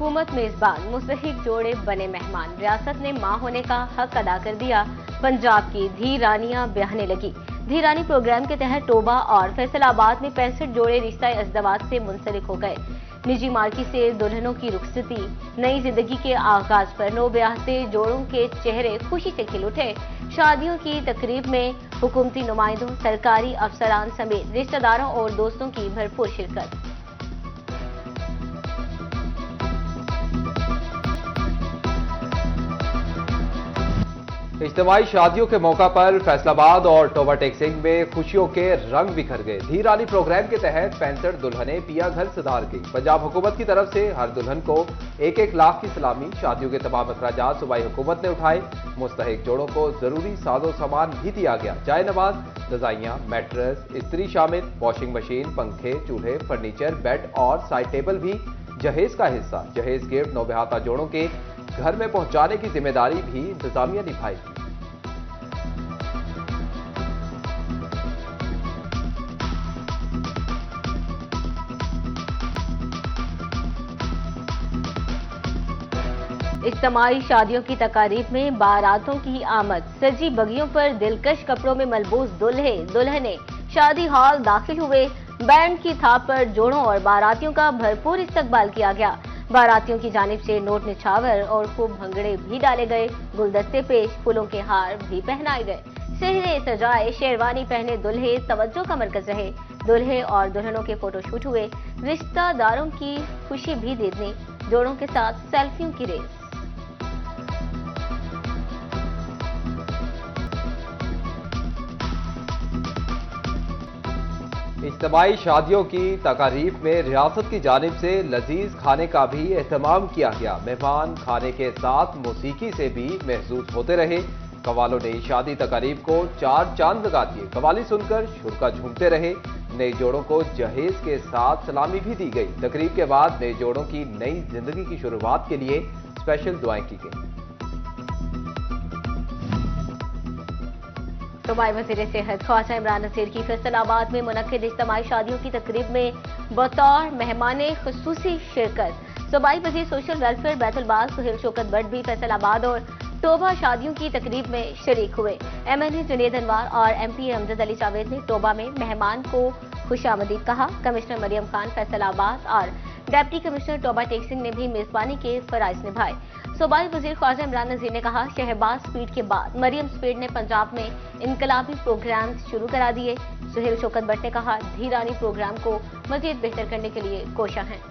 हुकूमत मेजबान, मुस्तहिक जोड़े बने मेहमान। रियासत ने मां होने का हक अदा कर दिया। पंजाब की धी रानियां ब्याहने लगी। धी रानी प्रोग्राम के तहत टोबा और फैसलाबाद में 65 जोड़े रिश्ता अज़दवाज से मुंसलिक हो गए। निजी मार्की से दुल्हनों की रुखसती। नई जिंदगी के आगाज पर नो ब्याहते जोड़ों के चेहरे खुशी से खिल उठे। शादियों की तकरीब में हुकूमती नुमाइंदों, सरकारी अफसरान समेत रिश्तेदारों और दोस्तों की भरपूर शिरकत। इज्तिमाई शादियों के मौका पर फैसलाबाद और टोबा टेक्सिंग में खुशियों के रंग बिखर गए। धी रानी प्रोग्राम के तहत 65 दुल्हनें पिया घर सुधार गई। पंजाब हुकूमत की तरफ से हर दुल्हन को 1-1 लाख की सलामी। शादियों के तमाम अखराजात सूबाई हुकूमत ने उठाए। मुस्तहिक जोड़ों को जरूरी साजो सामान भी दिया गया। चाय नवाज, रजाइयां, मैट्रेस, इस्त्री शामिल, वॉशिंग मशीन, पंखे, चूल्हे, फर्नीचर, बेड और साइड टेबल भी जहेज का हिस्सा। जहेज गिफ्ट नौबहाता जोड़ों के घर में पहुंचाने की जिम्मेदारी भी इंतजामिया निभाएगी। इज्तिमाई शादियों की तकारीब में बारातों की आमद। सजी बगियों पर दिलकश कपड़ों में मलबूस दूल्हे दुल्हने शादी हॉल दाखिल हुए। बैंड की थाप पर जोड़ों और बारातियों का भरपूर इस्तकबाल किया गया। बारातियों की जानिब से नोट निछावर और खूब भंगड़े भी डाले गए। गुलदस्ते पेश, फूलों के हार भी पहनाए गए। सेहरे सजाए शेरवानी पहने दुल्हे तवज्जो का मरकज रहे। दुल्हे और दुल्हनों के फोटोशूट हुए। रिश्तेदारों की खुशी भी देखने जोड़ों के साथ सेल्फियों की रेस। इज्तिमाई शादियों की तकारीब में रियासत की जानिब से लजीज खाने का भी एहतमाम किया गया। मेहमान खाने के साथ मौसीकी से भी महसूस होते रहे। कवालों ने शादी तकारीब को 4 चांद लगा दिए। कवाली सुनकर शुरका झूमते रहे। नए जोड़ों को जहेज के साथ सलामी भी दी गई। तकरीब के बाद नए जोड़ों की नई जिंदगी की शुरुआत के लिए स्पेशल दुआएं की गई। सूबाई वज़ीर सेहत ख्वाजा इमरान नज़ीर की फैसलाबाद में मुनक्किद इज्तिमाई शादियों की तकरीब में बतौर मेहमाने खुसूसी शिरकत। सूबाई वज़ीर सोशल वेलफेयर बैतुलबाज सुहेल शौकत भट्ट भी फैसलाबाद और टोबा शादियों की तकरीब में शरीक हुए। MNA जुनेद अनवर और MP अमजद अली जावेद ने टोबा में मेहमान को खुशामदीद कहा। कमिश्नर मरियम खान फैसलाबाद और डिप्टी कमिश्नर टोबा टेक्सिंग ने भी मेजबानी के फराइज निभाए। सूबाई वज़ीर ख्वाजा इमरान नज़ीर ने कहा, शहबाज स्पीड के बाद मरियम स्पीड ने पंजाब में इनकलाबी प्रोग्राम शुरू करा दिए। सुहेल शौकत भट्ट ने कहा, धी रानी प्रोग्राम को मजीद बेहतर करने के लिए कोशा हैं।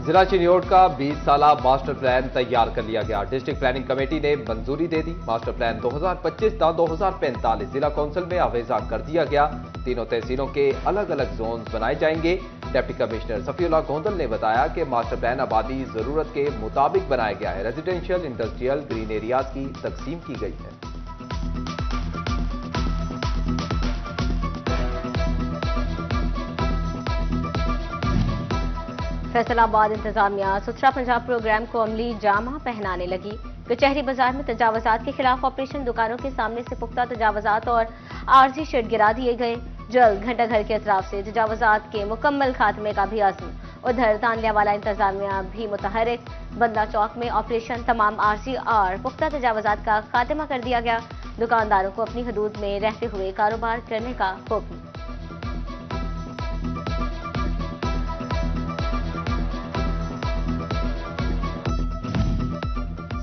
जिला चिन्योट का 20 साला मास्टर प्लान तैयार कर लिया गया। डिस्ट्रिक्ट प्लानिंग कमेटी ने मंजूरी दे दी। मास्टर प्लान 2025 ता 2045 जिला कौंसिल में आवेजा कर दिया गया। तीनों तहसीलों के अलग अलग जोन बनाए जाएंगे। डिप्टी कमिश्नर सफीउल्लाह गोंदल ने बताया कि मास्टर प्लान आबादी जरूरत के मुताबिक बनाया गया है। रेजिडेंशियल, इंडस्ट्रियल, ग्रीन एरियाज की तकसीम की गई है। फैसलाबाद इंतजामिया सुथरा पंजाब प्रोग्राम को अमली जामा पहनाने लगी। कचहरी बाजार में तजावजात के खिलाफ ऑपरेशन। दुकानों के सामने से पुख्ता तजावजात और आरजी शेड गिरा दिए गए। जल्द घंटा घर के अतराफ से तजावजात के मुकम्मल खात्मे का भी आज़म। उधर तानलिया वाला इंतजामिया भी मुतहरिक। बंदा चौक में ऑपरेशन। तमाम आरजी और पुख्ता तजावजात का खात्मा कर दिया गया। दुकानदारों को अपनी हदूद में रहते हुए कारोबार करने का हुक्म।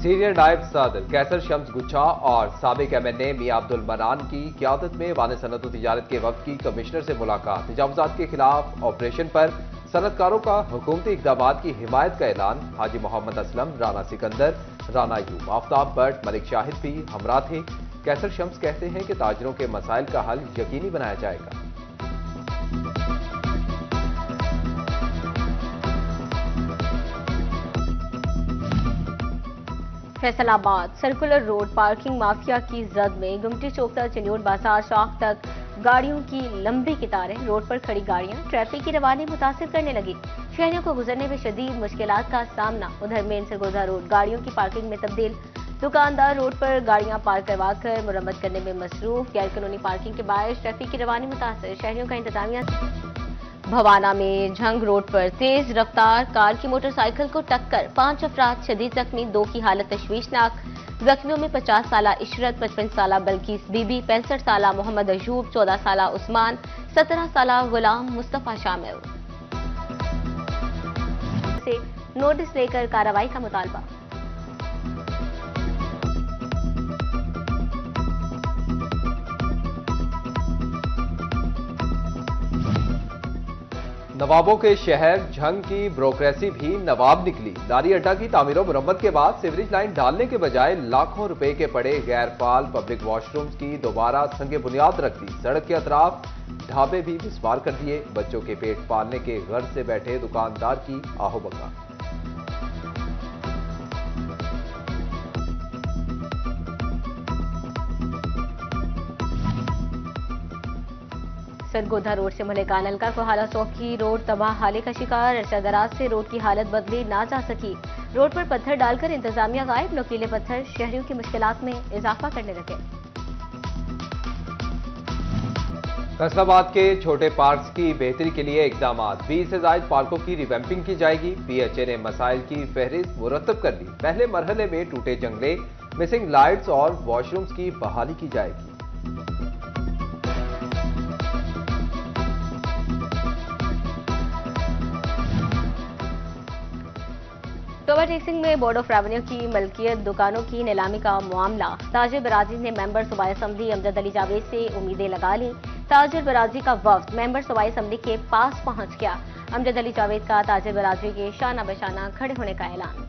सीनियर नायब सदर कैसर शम्स गुच्छा और साबिक MNA मियां अब्दुल मनान की क़यादत में वान सनत व तिजारत के वक्त की कमिश्नर से मुलाकात। तजावुज़ात के खिलाफ ऑपरेशन पर सनतकारों का हुकूमती इक़दामात की हिमायत का ऐलान। हाजी मोहम्मद असलम, राना सिकंदर, राना यूब, आफ्ताब भट्ट, मलिक शाहिद भी हमरा थे। कैसर शम्स कहते हैं कि ताजरों के मसाइल का हल यकीनी बनाया जाएगा। Faisalabad circular road parking mafia की जद में गुमटी चौक तक चिन्योट बाजार चौक तक गाड़ियों की लंबी कतारें। रोड पर खड़ी गाड़ियां ट्रैफिक की रवानी मुतासिर करने लगी। शहरियों को गुजरने में शदीद मुश्किलात का सामना। उधर मेन सरगोजा रोड गाड़ियों की पार्किंग में तब्दील। दुकानदार रोड पर गाड़ियां पार्क करवाकर मुरम्मत करने में मसरूफ। गैर कानूनी पार्किंग के बायस ट्रैफिक की रवानी मुतासर, शहरियों का इंतजामिया। भवाना में झंग रोड पर तेज रफ्तार कार की मोटरसाइकिल को टक्कर, 5 अफराद शदीद जख्मी, 2 की हालत तशवीशनाक। जख्मियों में 50 साला इशरत, 55 साला बल्कीस बीबी, 65 साला मोहम्मद अयूब, 14 साला उस्मान, 17 साला गुलाम मुस्तफा शामिल। से नोटिस लेकर कार्रवाई का मुतालबा। नवाबों के शहर झंग की ब्रोक्रेसी भी नवाब निकली। लारी अड्डा की तामीर मुरम्मत के बाद सीवरेज लाइन डालने के बजाय लाखों रुपए के पड़े गैर फाल पब्लिक वॉशरूम्स की दोबारा संगे बुनियाद रख दी। सड़क के अतराफ ढाबे भी मिसमार कर दिए। बच्चों के पेट पालने के गर्ज से बैठे दुकानदार की आहोबका। सरगोधा रोड से मलिकानल का कोहाला चौकी रोड तबाह हाले का शिकार। अरसा दराज से रोड की हालत बदली ना जा सकी। रोड पर पत्थर डालकर इंतजामिया गायब, नुकीले पत्थर शहरियों की मुश्किलात में इजाफा करने लगे। फैसलाबाद के छोटे पार्क्स की बेहतरी के लिए इकदाम, 20 से ज्यादा पार्कों की रिवैम्पिंग की जाएगी। PHA ने मसाइल की फहरिस्त मुरतब कर दी। पहले मरहले में टूटे जंगले, मिसिंग लाइट्स और वॉशरूम्स की बहाली की जाएगी। टोबा टेक्सिंग में बोर्ड ऑफ रेवेन्यू की मलकियत दुकानों की नीलामी का मामला। ताजिर बराजी ने मेंबर सूबाई असम्बली अमजद अली जावेद से उम्मीदें लगा ली। ताजिर बराजी का वफ्द मेंबर सूबाई असम्बली के पास पहुंच गया। अमजद अली जावेद का ताजिर बराजी के शाना बशाना खड़े होने का ऐलान।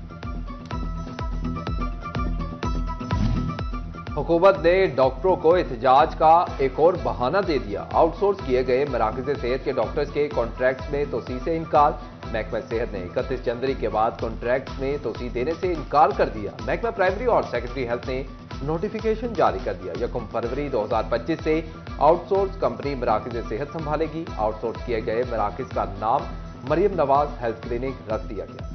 हुकूमत ने डॉक्टरों को एहतजाज का एक और बहाना दे दिया। आउटसोर्स किए गए मराकज़ सेहत के डॉक्टर्स के कॉन्ट्रैक्ट में तोसी से इनकार। महकमा सेहत ने 31 जनवरी के बाद कॉन्ट्रैक्ट में तोसी देने से इनकार कर दिया। महकमा प्राइमरी और सेकेंडरी हेल्थ ने नोटिफिकेशन जारी कर दिया। 1 फरवरी 2025 से आउटसोर्स कंपनी मराकज़ सेहत संभालेगी। आउटसोर्स किए गए मराकज़ का नाम मरियम नवाज हेल्थ क्लिनिक रख दिया गया।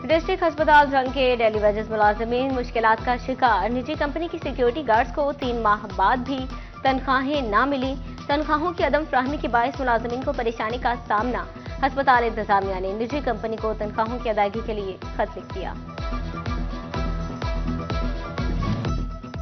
डिस्ट्रिक्ट अस्पताल झंग के डेली वेजेस मुलाजमीन मुश्किलात का शिकार। निजी कंपनी की सिक्योरिटी गार्ड्स को 3 माह बाद भी तनख्वाहें ना मिली। तनख्वाहों की अदम फ्राहमी के बायस मुलाजमीन को परेशानी का सामना। अस्पताल इंतजामिया ने निजी कंपनी को तनख्वाहों की अदायगी के लिए खत लिख दिया।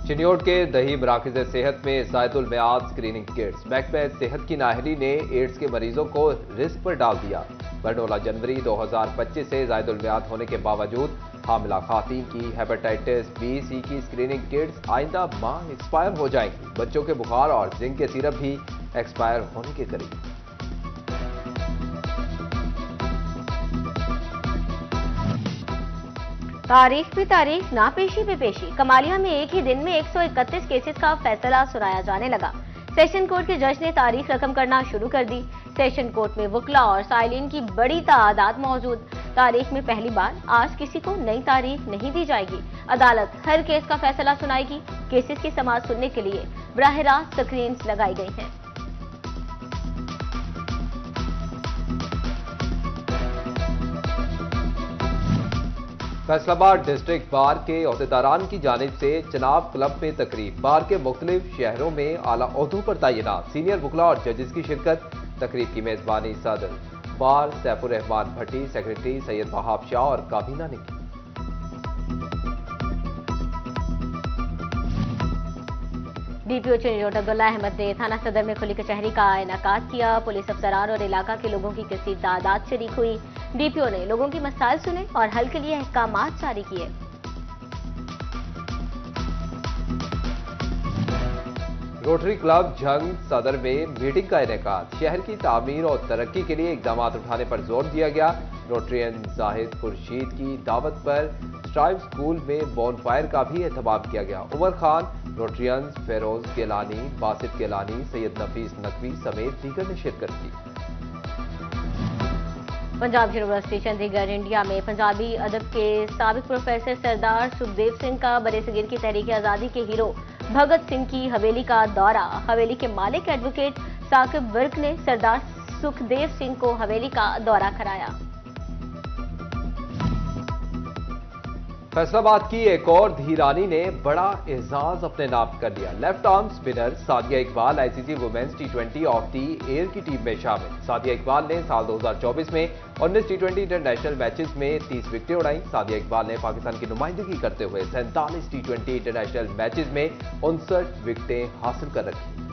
चिन्योट के दही मराकज़ सेहत में ज़ायदुल मियाद स्क्रीनिंग किट्स। महकमा सेहत की नाहली ने एड्स के मरीजों को रिस्क पर डाल दिया। बरडोला जनवरी 2025 से ज़ायदुल मियाद होने के बावजूद हामिला खातीन की हेपेटाइटिस B-C की स्क्रीनिंग किट्स आइंदा माह एक्सपायर हो जाएंगी। बच्चों के बुखार और जिंक के सिरप भी एक्सपायर होने के करीब। तारीख पे तारीख, ना पेशी पे पेशी। कमालिया में एक ही दिन में 131 केसेस का फैसला सुनाया जाने लगा। सेशन कोर्ट के जज ने तारीख रकम करना शुरू कर दी। सेशन कोर्ट में वकला और साइलिन की बड़ी तादाद मौजूद। तारीख में पहली बार आज किसी को नई तारीख नहीं दी जाएगी। अदालत हर केस का फैसला सुनाएगी। केसेस की समाअत सुनने के लिए बराह रास्त स्क्रीन्स लगाई गई हैं। फैसलाबाद डिस्ट्रिक्ट बार के अहदेदारान की जानिब से चनाब क्लब में तकरीब। बार के मुख्तलिफ शहरों में आला ओहदों पर तैनात सीनियर वकला और जजेस की शिरकत। तकरीब की मेजबानी सदर बार सैफुर रहमान भट्टी, सेक्रेटरी सैयद वहाब शाह और काबीना ने की। DPO चिन्योट अब्दुल्ला अहमद ने थाना सदर में खुली कचहरी का इनेकाद किया। पुलिस अफसरान और इलाका के लोगों की कसीर तादाद शरीक हुई। DPO ने लोगों की मसाइल सुने और हल के लिए अहकामात जारी किए। रोटरी क्लब झंग सदर में मीटिंग का इनेकाद। शहर की तामीर और तरक्की के लिए इकदाम उठाने पर जोर दिया गया। रोटरियन जाहिद खुर्शीद की दावत पर स्ट्राइव स्कूल में बोनफायर का भी एहतमाम किया गया। उमर खान, रोटरियंस फेरोज गेलानी, बासित गेलानी, सैयद नफीस नकवी समेत दीगर ने शिरकत की। पंजाब यूनिवर्सिटी चंडीगढ़ इंडिया में पंजाबी अदब के साबिक प्रोफेसर सरदार सुखदेव सिंह का बरेसगीर की तहरीक आज़ादी के हीरो भगत सिंह की हवेली का दौरा। हवेली के मालिक एडवोकेट साकिब विर्क ने सरदार सुखदेव सिंह को हवेली का दौरा कराया। फैसलाबाद की एक और धीरानी ने बड़ा एजाज अपने नाम कर लिया। Left arm spinner Sadia Iqbal ICC women's टी20 ऑफ द ईयर की टीम में शामिल। सादिया इकबाल ने साल 2024 में 19 टी20 इंटरनेशनल मैचेस में 30 विकेटें उड़ाई। सादिया इकबाल ने पाकिस्तान की नुमाइंदगी करते हुए 47 टी20 इंटरनेशनल मैचेस में 59 विकेटें हासिल कर रखी।